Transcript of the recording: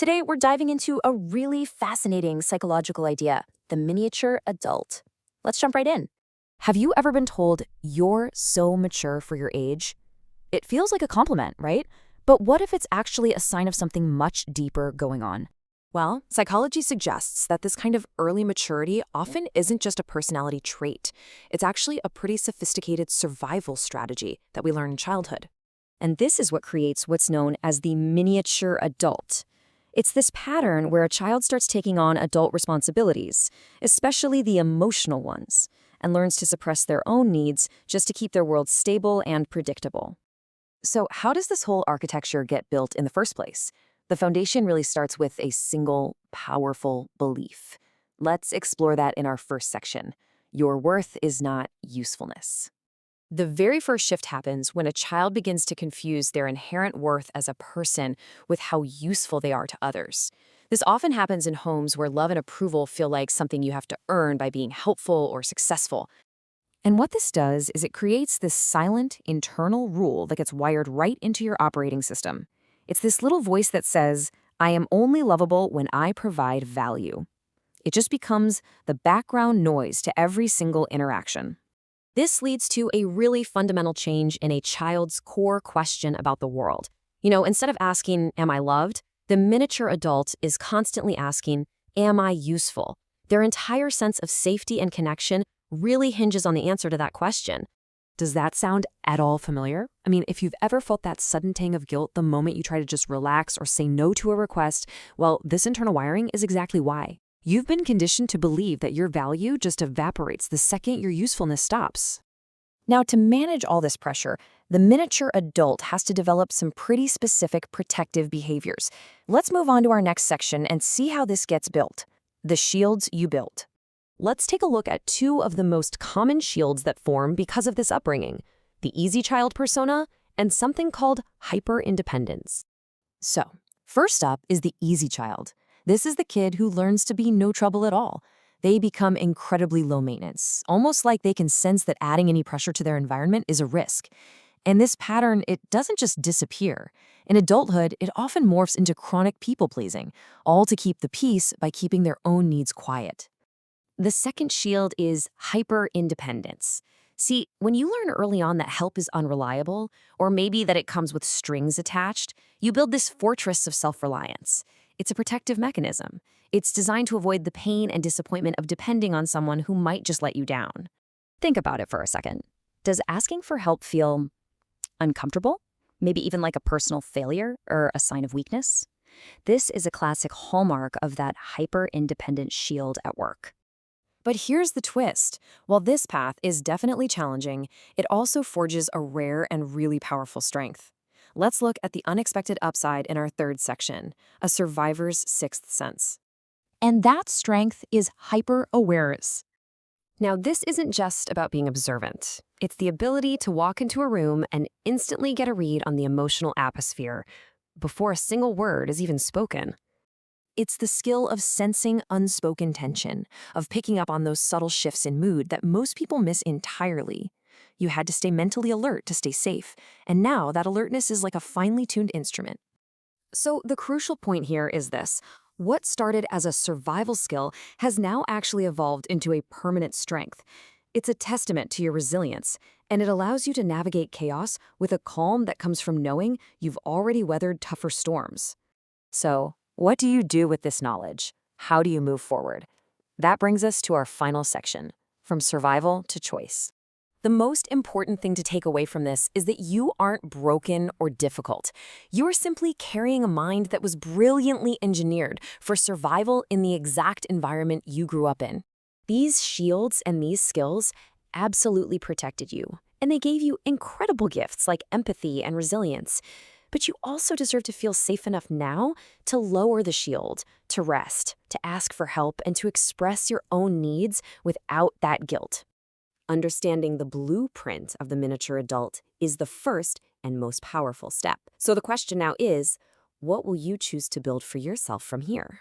Today, we're diving into a really fascinating psychological idea, the miniature adult. Let's jump right in. Have you ever been told you're so mature for your age? It feels like a compliment, right? But what if it's actually a sign of something much deeper going on? Well, psychology suggests that this kind of early maturity often isn't just a personality trait. It's actually a pretty sophisticated survival strategy that we learn in childhood. And this is what creates what's known as the miniature adult. It's this pattern where a child starts taking on adult responsibilities, especially the emotional ones, and learns to suppress their own needs just to keep their world stable and predictable. So, how does this whole architecture get built in the first place? The foundation really starts with a single, powerful belief. Let's explore that in our first section. Your worth is not usefulness. The very first shift happens when a child begins to confuse their inherent worth as a person with how useful they are to others. This often happens in homes where love and approval feel like something you have to earn by being helpful or successful. And what this does is it creates this silent, internal rule that gets wired right into your operating system. It's this little voice that says, I am only lovable when I provide value. It just becomes the background noise to every single interaction. This leads to a really fundamental change in a child's core question about the world. Instead of asking, am I loved? The miniature adult is constantly asking, am I useful? Their entire sense of safety and connection really hinges on the answer to that question. Does that sound at all familiar? I mean, if you've ever felt that sudden tang of guilt the moment you try to just relax or say no to a request, well, this internal wiring is exactly why. You've been conditioned to believe that your value just evaporates the second your usefulness stops. Now, to manage all this pressure, the miniature adult has to develop some pretty specific protective behaviors. Let's move on to our next section and see how this gets built. The shields you build. Let's take a look at two of the most common shields that form because of this upbringing, the easy child persona and something called hyper-independence. So, first up is the easy child. This is the kid who learns to be no trouble at all. They become incredibly low maintenance, almost like they can sense that adding any pressure to their environment is a risk. And this pattern, it doesn't just disappear. In adulthood, it often morphs into chronic people-pleasing, all to keep the peace by keeping their own needs quiet. The second shield is hyper-independence. See, when you learn early on that help is unreliable, or maybe that it comes with strings attached, you build this fortress of self-reliance. It's a protective mechanism. It's designed to avoid the pain and disappointment of depending on someone who might just let you down. Think about it for a second. Does asking for help feel uncomfortable? Maybe even like a personal failure or a sign of weakness? This is a classic hallmark of that hyper-independent shield at work. But here's the twist. While this path is definitely challenging, it also forges a rare and really powerful strength. Let's look at the unexpected upside in our third section, a survivor's sixth sense. And that strength is hyper-awareness. Now, this isn't just about being observant. It's the ability to walk into a room and instantly get a read on the emotional atmosphere before a single word is even spoken. It's the skill of sensing unspoken tension, of picking up on those subtle shifts in mood that most people miss entirely. You had to stay mentally alert to stay safe, and now that alertness is like a finely tuned instrument. So the crucial point here is this. What started as a survival skill has now actually evolved into a permanent strength. It's a testament to your resilience, and it allows you to navigate chaos with a calm that comes from knowing you've already weathered tougher storms. So, what do you do with this knowledge? How do you move forward? That brings us to our final section, from survival to choice. The most important thing to take away from this is that you aren't broken or difficult. You are simply carrying a mind that was brilliantly engineered for survival in the exact environment you grew up in. These shields and these skills absolutely protected you, and they gave you incredible gifts like empathy and resilience. But you also deserve to feel safe enough now to lower the shield, to rest, to ask for help, and to express your own needs without that guilt. Understanding the blueprint of the miniature adult is the first and most powerful step. So the question now is, what will you choose to build for yourself from here?